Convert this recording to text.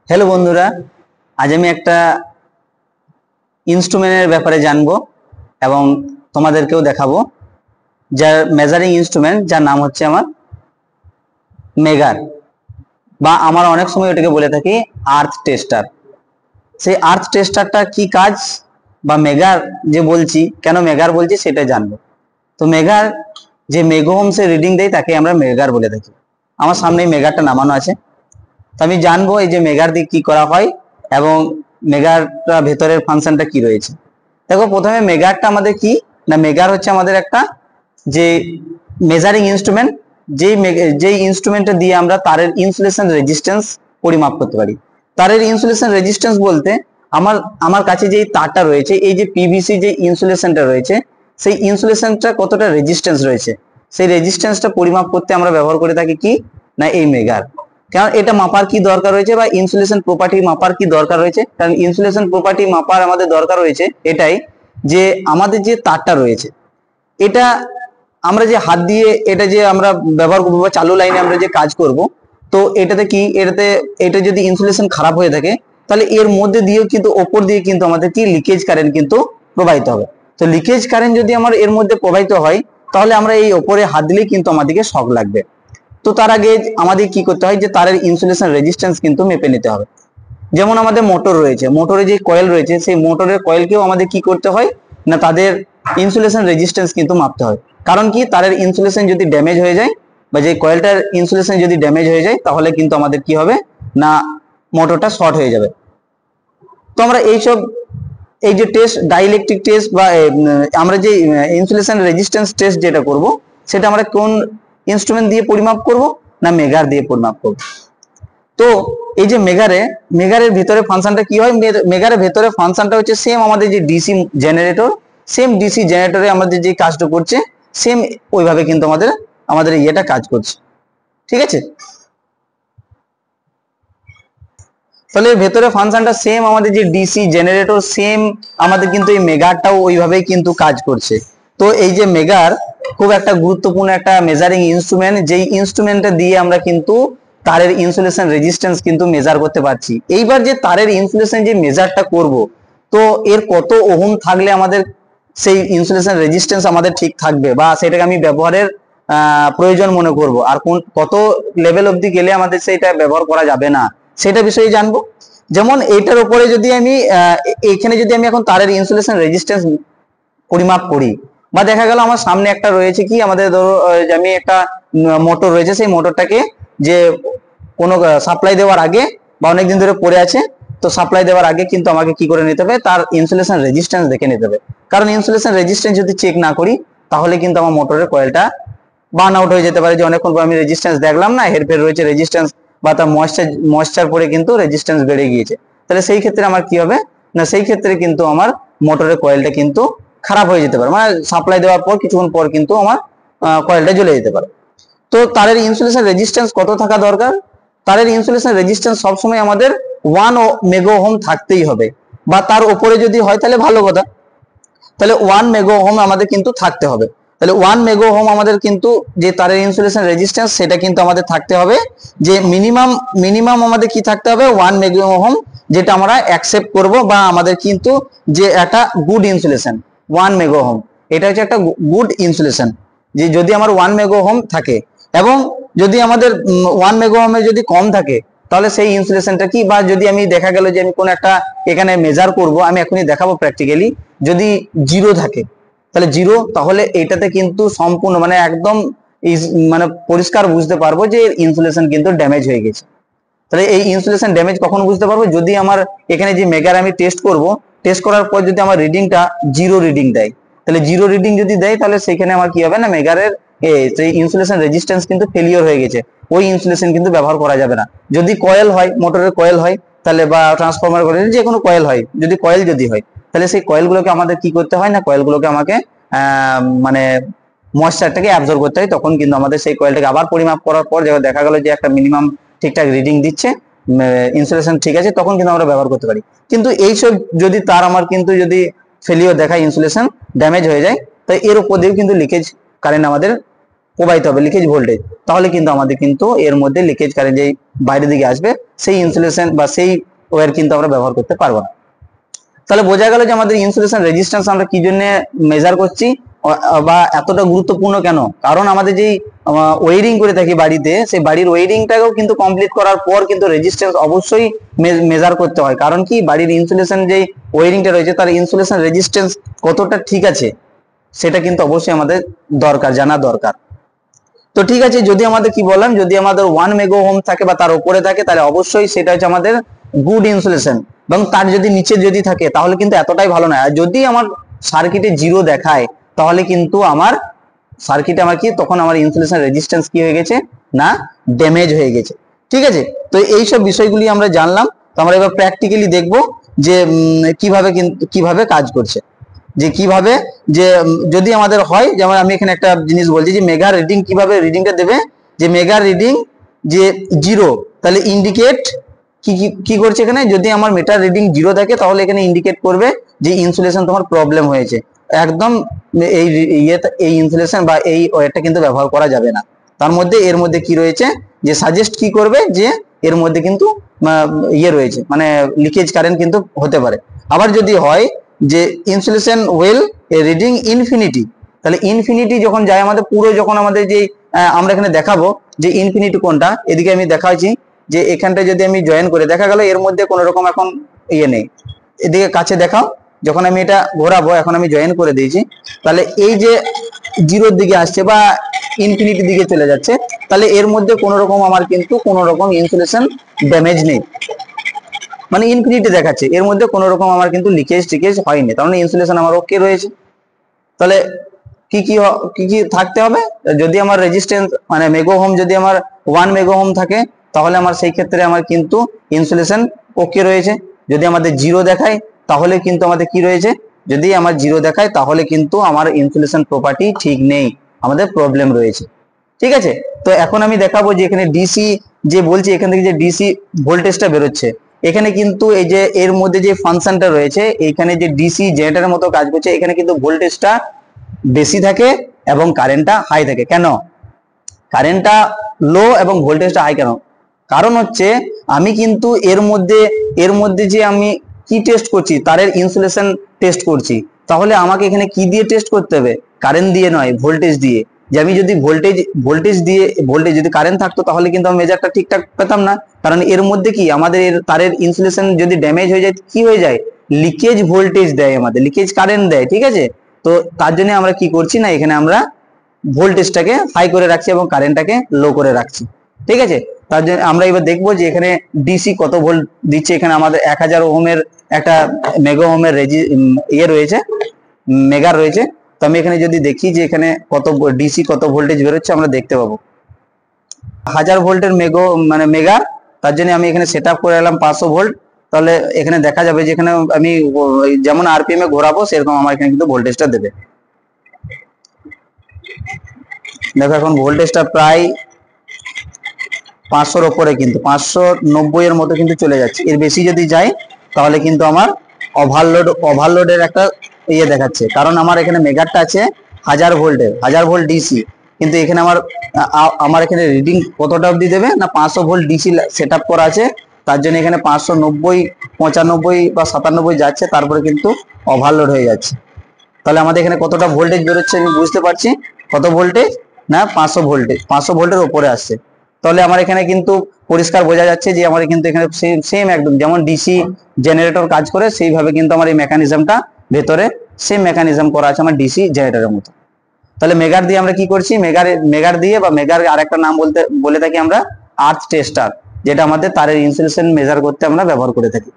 Hello বন্ধুরা, আজ আমি একটা ইনস্ট্রুমেন্টের ব্যাপারে জানবো এবং তোমাদেরকেও দেখাবো, যার মেজারিং ইনস্ট্রুমেন্ট, যার নাম হচ্ছে আমার মেগার, বা আমরা অনেক সময় ওটাকে বলে থাকি আর্থ টেস্টার। সেই আর্থ টেস্টারটা কি কাজ, বা মেগার যে বলছি, কেন মেগার বলছি সেটা জানবো। তো মেগার যে মেগোহমসে রিডিং দেয় তাকে আমরা মেগার বলে থাকি। আমার সামনে এই মেগারটা নামানো আছে, তো আমি জানবো এই যে মেগার দিয়ে কি করা হয় এবং মেগারটা ভেতরের ফাংশনটা কি রয়েছে। দেখো, প্রথমে মেগারটা আমাদের কি না, মেগার হচ্ছে আমাদের একটা যে মেজারিং ইনস্ট্রুমেন্ট, যেই ইনস্ট্রুমেন্টটা দিয়ে আমরা তারের ইনসুলেশন রেজিস্ট্যান্স পরিমাপ করতে পারি। তারের ইনসুলেশন রেজিস্ট্যান্স বলতে আমার আমার কাছে যে তারটা রয়েছে, এই যে পিভিসি যে ইনসুলেশনটা রয়েছে, সেই ইনসুলেশনটা কতটা রেজিস্ট্যান্স রয়েছে, সেই রেজিস্ট্যান্সটা পরিমাপ করতে আমরা ব্যবহার করে থাকি কি না এই মেগার। কারণ এটা মাপার কি দরকার রয়েছে, বা ইনসুলেশন প্রপার্টি মাপার কি দরকার রয়েছে, কারণ ইনসুলেশন প্রপার্টি মাপার আমাদের দরকার রয়েছে এটাই যে আমাদের যে তারটা রয়েছে, এটা আমরা যে হাত দিয়ে এটা যে আমরা ব্যবহার করবো বা চালু লাইনে আমরা যে কাজ করব, তো এটাতে কি এটা যদি ইনসুলেশন খারাপ হয়ে থাকে, তাহলে এর মধ্যে দিয়েও কিন্তু ওপর দিয়ে কিন্তু আমাদের কি লিকেজ কারেন্ট কিন্তু প্রবাহিত হবে। তো লিকেজ কারেন্ট যদি আমার এর মধ্যে প্রবাহিত হয়, তাহলে আমরা এই ওপরে হাত দিলেই কিন্তু আমাদেরকে শক লাগবে। তো তার আগে আমাদের কি করতে হয়, যে তারের ইনসুলেশন রেজিস্ট্যান্স কিন্তু মেপে নিতে হবে। যেমন আমাদের মোটর রয়েছে, মোটরে যে কয়েল রয়েছে, সেই মোটরের কয়েলকেও আমাদের কি করতে হয় না, তাদের ইনসুলেশন রেজিস্ট্যান্স কিন্তু মাপতে হয়। কারণ কি, তারের ইনসুলেশন যদি ড্যামেজ হয়ে যায়, বা যে কয়েলটার ইনসুলেশন যদি ড্যামেজ হয়ে যায়, তাহলে কিন্তু আমাদের কি হবে না, মোটরটা শর্ট হয়ে যাবে। তো আমরা এই যে টেস্ট, ডাইইলেকট্রিক টেস্ট, বা আমরা যে ইনসুলেশন রেজিস্ট্যান্স টেস্ট যেটা করব, সেটা আমরা কোন ইনস্ট্রুমেন্ট দিয়ে পরিমাপ করব না, মেগার দিয়ে পরিমাপ করব। তো এই যে মেগারের ভিতরে ফাংশনটা কি হয়, মেগারের ভিতরে ফাংশনটা হচ্ছে সেম আমাদের যে ডিসি জেনারেটর, সেম ডিসি জেনারেটরে আমাদের যে কাজটা করছে, সেম ওইভাবে কিন্তু আমাদের ইয়েটা কাজ করছে। ঠিক আছে, তাহলে ভেতরে ফাংশনটা সেম, আমাদের যে ডিসি জেনারেটর সেম, আমাদের কিন্তু এই মেগারটাও ওইভাবেই কিন্তু কাজ করছে। তো এই যে মেগার খুব একটা গুরুত্বপূর্ণ একটা মেজারিং ইনস্ট্রুমেন্ট, যেই ইনস্ট্রুমেন্টটা দিয়ে আমরা কিন্তু তারের ইনসুলেশন রেজিস্ট্যান্স কিন্তু মেজার করতে পারছি। এইবার যে তারের ইনসুলেশন যে মেজারটা করব, তো এর কত ওহম থাকলে আমাদের সেই ইনসুলেশন রেজিস্ট্যান্স আমাদের ঠিক থাকবে, বা সেটাকে আমি ব্যবহারের প্রয়োজন মনে করব, আর কত লেভেল অবধি গেলে আমাদের সেইটা ব্যবহার করা যাবে না, সেটা বিষয়ে জানবো। যেমন এইটার উপরে যদি আমি এইখানে যদি আমি এখন তারের ইনসুলেশন রেজিস্ট্যান্স পরিমাপ করি, বা দেখা গেল আমার সামনে একটা রয়েছে কি, আমাদের ধরো যে আমি একটা মোটর রয়েছে, সেই মোটরটাকে যে কোনো সাপ্লাই দেওয়ার আগে বা অনেকদিন ধরে পড়ে আছে, তো সাপ্লাই দেওয়ার আগে কিন্তু আমাকে কি করে নিতে হবে, তার ইনসুলেশন রেজিস্ট্যান্স দেখে নিতে হবে। কারণ ইনসুলেশন রেজিস্ট্যান্স যদি চেক না করি, তাহলে কিন্তু আমার মোটরের কয়েলটা বার্ন আউট হয়ে যেতে পারে, যে অনেকক্ষণ পর আমি রেজিস্ট্যান্স দেখলাম না, হেরফের রয়েছে রেজিস্ট্যান্স, বা তার ময়েশ্চার পরে কিন্তু রেজিস্ট্যান্স বেড়ে গিয়েছে, তাহলে সেই ক্ষেত্রে আমার কি হবে না, সেই ক্ষেত্রে কিন্তু আমার মোটরের কয়েলটা কিন্তু খারাপ হয়ে যেতে পারে, মানে সাপ্লাই দেওয়ার পর কিছুক্ষণ পর কিন্তু আমার কয়েলটা জ্বলে যেতে পারে। তো তারের ইনসুলেশন রেজিস্ট্যান্স কত থাকা দরকার, তারের ইনসুলেশন রেজিস্ট্যান্স সবসময় আমাদের 1 মেগা ওহম থাকতেই হবে, বা তার উপরে যদি হয় তাহলে ভালো কথা, তাহলে 1 মেগা ওহম আমাদের কিন্তু থাকতে হবে। তাহলে 1 মেগা ওহম আমাদের কিন্তু যে তারের ইনসুলেশন রেজিস্ট্যান্স, সেটা কিন্তু আমাদের থাকতে হবে, যে মিনিমাম আমাদের কি থাকতে হবে 1 মেগা ওহম, যেটা আমরা অ্যাকসেপ্ট করব, বা আমাদের কিন্তু যে একটা গুড ইনসুলেশন 1 মেগা ওহম, এটা হচ্ছে একটা গুড ইনসুলেশন, যে যদি আমার 1 মেগা ওহম থাকে, এবং যদি আমাদের 1 মেগা ওহমের যদি কম থাকে, তাহলে সেই ইনসুলেশনটা কি, বা যদি আমি দেখা গেল যে আমি কোন একটা এখানে মেজার করব, আমি এখনই দেখাবো প্র্যাকটিক্যালি, যদি 0 থাকে, তাহলে 0, তাহলে এটাতে কিন্তু সম্পূর্ণ মানে একদম মানে পরিষ্কার বুঝতে পারবো যে ইনসুলেশন কিন্তু ড্যামেজ হয়ে গেছে। তাহলে এই ইনসুলেশন ড্যামেজ কখন বুঝতে পারবো, যদি আমার এখানে যে মেগার আমি টেস্ট করব, টেস্ট করার পর যদি আমার রিডিংটা 0 রিডিং দেয়, তাহলে 0 রিডিং যদি দেয়, তাহলে সেখানে আমার কি হবে না, মেগারের সেই ইনসুলেশন রেজিস্ট্যান্স কিন্তু ফেলিওর হয়ে গেছে, ওই ইনসুলেশন কিন্তু ব্যবহার করা যাবে না। যদি কয়েল হয়, মোটরের কয়েল হয়, তাহলে বা ট্রান্সফরমার কয়েল, যে কোনো কয়েল হয়, যদি কয়েল হয়, তাহলে সেই কয়েলগুলোকে আমাদের কি করতে হয় না, কয়েলগুলোকে আমাকে মানে ময়েশ্চারটাকে অ্যাবজর্ব করতে হয়, তখন কিন্তু আমাদের সেই কয়েলটাকে আবার পরিমাপ করার পর যখন দেখা গেল যে একটা মিনিমাম ঠিকঠাক রিডিং দিচ্ছে, ইনসুলেশন ঠিক আছে, তখন কিন্তু আমরা ব্যবহার করতে পারি। কিন্তু এইসব যদি তার আমার কিন্তু যদি ফেলিওর দেখায়, ইনসুলেশন ড্যামেজ হয়ে যায়, তো এর উপর দিয়েও কিন্তু লিকেজ কারেন্ট আমাদের প্রবাহিত হবে, লিকেজ ভোল্টেজ, তাহলে কিন্তু আমাদের কিন্তু এর মধ্যে লিকেজ কারেন্ট যেই বাইরের দিকে আসবে সেই ইনসুলেশন বা সেই ওয়্যার কিন্তু আমরা ব্যবহার করতে পারবো না। তাহলে বোঝা গেল যে আমাদের ইনসুলেশন রেজিস্ট্যান্স আমরা কি জন্য মেজার করছি বা এতটা গুরুত্বপূর্ণ কেন। কারণ আমাদের যেই ওয়্যারিং করে থাকি বাড়িতে, সেই বাড়ির ওয়্যারিংটাকেও কিন্তু কমপ্লিট করার পর কিন্তু রেজিস্ট্যান্স অবশ্যই মেজার করতে হয়। কারণ কি, বাড়ির ইনসুলেশন যেই ওয়্যারিংটা রয়েছে তার ইনসুলেশন রেজিস্ট্যান্স কতটা ঠিক আছে সেটা কিন্তু অবশ্যই আমাদের দরকার, জানা দরকার। তো ঠিক আছে, যদি আমাদের কি বললাম, যদি আমাদের 1 মেগা ওহম থাকে বা তার উপরে থাকে তাহলে অবশ্যই সেটা হচ্ছে আমাদের গুড ইনসুলেশন, এবং তার যদি নিচে যদি থাকে তাহলে কিন্তু এতটাই ভালো নয়। আর যদি আমার সার্কিটে 0 দেখায় তাহলে কিন্তু আমার সার্কিটে আমার কি, তখন আমার ইনসুলেশন রেজিস্ট্যান্স কি হয়ে গেছে না, ড্যামেজ হয়ে গেছে। ঠিক আছে, তো এই সব বিষয়গুলি আমরা জানলাম। তো আমরা এবার প্র্যাকটিক্যালি দেখব যে কিভাবে কাজ করছে, যে কিভাবে যে যদি আমাদের হয়, যেমন আমি এখানে একটা জিনিস বলছি যে মেগার রিডিং কিভাবে রিডিংটা দেবে, যে মেগার রিডিং যে 0, তাহলে ইন্ডিকেট কি করছে এখানে, যদি আমার মিটার রিডিং 0 থাকে তাহলে এখানে ইন্ডিকেট করবে যে ইনসুলেশন তোমার প্রবলেম হয়েছে, একদম এই ইনসুলেশন বা এই ওয়্যারটা কিন্তু ব্যবহার করা যাবে না। তার মধ্যে এর মধ্যে কি রয়েছে, যে সাজেস্ট কি করবে যে এর মধ্যে কিন্তু রয়েছে, মানে লিকেজ কারেন্ট কিন্তু হতে পারে। আবার যদি হয় যে ইনসুলেশন ওয়েল রিডিং ইনফিনিটি, তাহলে ইনফিনিটি যখন যায় আমাদের পুরো, যখন আমাদের যে আমরা এখানে দেখাবো যে ইনফিনিটি কোনটা, এদিকে আমি দেখাচ্ছি যে এখানটা যদি আমি জয়েন করে, দেখা গেল এর মধ্যে কোনো রকম এখন নেই, এদিকে কাছে দেখাও, যখন আমি এটা ঘোরাবো, এখন আমি জয়েন করে দিয়েছি, তাহলে এই যে 0-র দিকে আসছে বা ইনফিনিটির দিকে চলে যাচ্ছে, তাহলে এর মধ্যে কোনো রকম আমার কিন্তু কোনো রকম ইনসুলেশন ড্যামেজ নেই, মানে ইনফিনিটি দেখাচ্ছে, এর মধ্যে কোনো রকম আমার কিন্তু লিকেজ টিকেজ হয়নি, তার মানে ইনসুলেশন আমার ওকে রয়েছে। তাহলে কি কি থাকতে হবে, যদি আমার রেজিস্ট্যান্স মানে মেগা ওহম যদি আমার 1 মেগা ওহম থাকে তাহলে আমার সেই ক্ষেত্রে আমার কিন্তু ইনসুলেশন ওকে রয়েছে। যদি আমাদের 0 দেখায় তাহলে কিন্তু আমাদের কি রয়েছে, যদি আমার 0 দেখায় তাহলে কিন্তু আমার ইনসুলেশন প্রপার্টি ঠিক নেই, আমাদের প্রবলেম রয়েছে। ঠিক আছে, তো এখন আমি দেখাবো যে এখানে ডিসি যে বলছি, এখান থেকে যে ডিসি ভোল্টেজটা বেরোচ্ছে, এখানে কিন্তু এই যে এর মধ্যে যে ফাংশনটা রয়েছে, এখানে যে ডিসি জেনারেটরের মতো কাজ করছে, এখানে কিন্তু ভোল্টেজটা বেশি থাকে এবং কারেন্টটা হাই থাকে। কেন কারেন্টটা লো এবং ভোল্টেজটা হাই কেন? কারণ হচ্ছে আমি কিন্তু এর মধ্যে যে আমি কি টেস্ট করছি, তারের ইনসুলেশন টেস্ট করছি, তাহলে আমাকে এখানে কি দিয়ে টেস্ট করতে হবে, কারেন্ট দিয়ে নয়, ভোল্টেজ দিয়ে। যে আমি যদি ভোল্টেজ যদি কারেন্ট থাকতো তাহলে কিন্তু আমি মেজারটা ঠিকঠাক পেতাম না, কারণ এর মধ্যে কি আমাদের তারের ইনসুলেশন যদি ড্যামেজ হয়ে যায় কি হয়ে যায়, লিকেজ ভোল্টেজ দেয়, আমাদের লিকেজ কারেন্ট দেয়। ঠিক আছে, তো তার জন্য আমরা কি করছি না, এখানে আমরা ভোল্টেজটাকে হাই করে রাখছি এবং কারেন্টটাকে লো করে রাখছি। ঠিক আছে, তার জন্য আমরা এবার দেখবো যে এখানে ডিসি কত ভোল্ট দিচ্ছে। এখানে আমাদের 1000 ওহমের একটা মেগা ওহমের রয়েছে, মেগার রয়েছে। তো আমি এখানে যদি দেখি যে এখানে কত ডিসি কত ভোল্টেজ বেরোচ্ছে, আমরা দেখতে পাবো 1000 ভোল্টের মেগা, তার জন্য আমি এখানে সেট আপ করে এলাম 500 ভোল্ট। তাহলে এখানে দেখা যাবে যে এখানে আমি যেমন আরপিএম এ ঘোরাবো সেরকম আমার এখানে কিন্তু ভোল্টেজটা দেবে। দেখো এখন ভোল্টেজটা প্রায় 500-র উপরে, কিন্তু 590 এর মতো কিন্তু চলে যাচ্ছে। এর বেশি যদি যায় তাহলে কিন্তু আমার ওভারলোডের একটা দেখাচ্ছে, কারণ আমার এখানে মেগারটা আছে 1000 ভোল্টের, 1000 ভোল্ট ডিসি, কিন্তু এখানে আমার এখানে রিডিং কতটা অবধি দেবে না, 500 ভোল্ট ডিসি সেট আপ করা আছে, তার জন্য এখানে 590, 95 বা 97 যাচ্ছে, তারপরে কিন্তু ওভারলোড হয়ে যাচ্ছে। তাহলে আমাদের এখানে কতটা ভোল্টেজ বেরোচ্ছে আমি বুঝতে পারছি, কত ভোল্টেজ না 500 ভোল্টের উপরে আসছে। তাহলে আমার এখানে কিন্তু পরিষ্কার বোঝা যাচ্ছে যে আমার কিন্তু এখানে সেম একদম যেমন ডিসি জেনারেটর কাজ করে সেইভাবে কিন্তু আমার এই মেকানিজমটা ভেতরে সেম মেকানিজম করা আছে আমার ডিসি জেনারেটরের মতো। তাহলে মেগার দিয়ে আমরা কি করছি, মেগার দিয়ে বা মেগার আরেকটা নাম বলে থাকি আমরা আর্থ টেস্টার, যেটা আমাদের তারের ইনসুলেশন মেজার করতে আমরা ব্যবহার করে থাকি।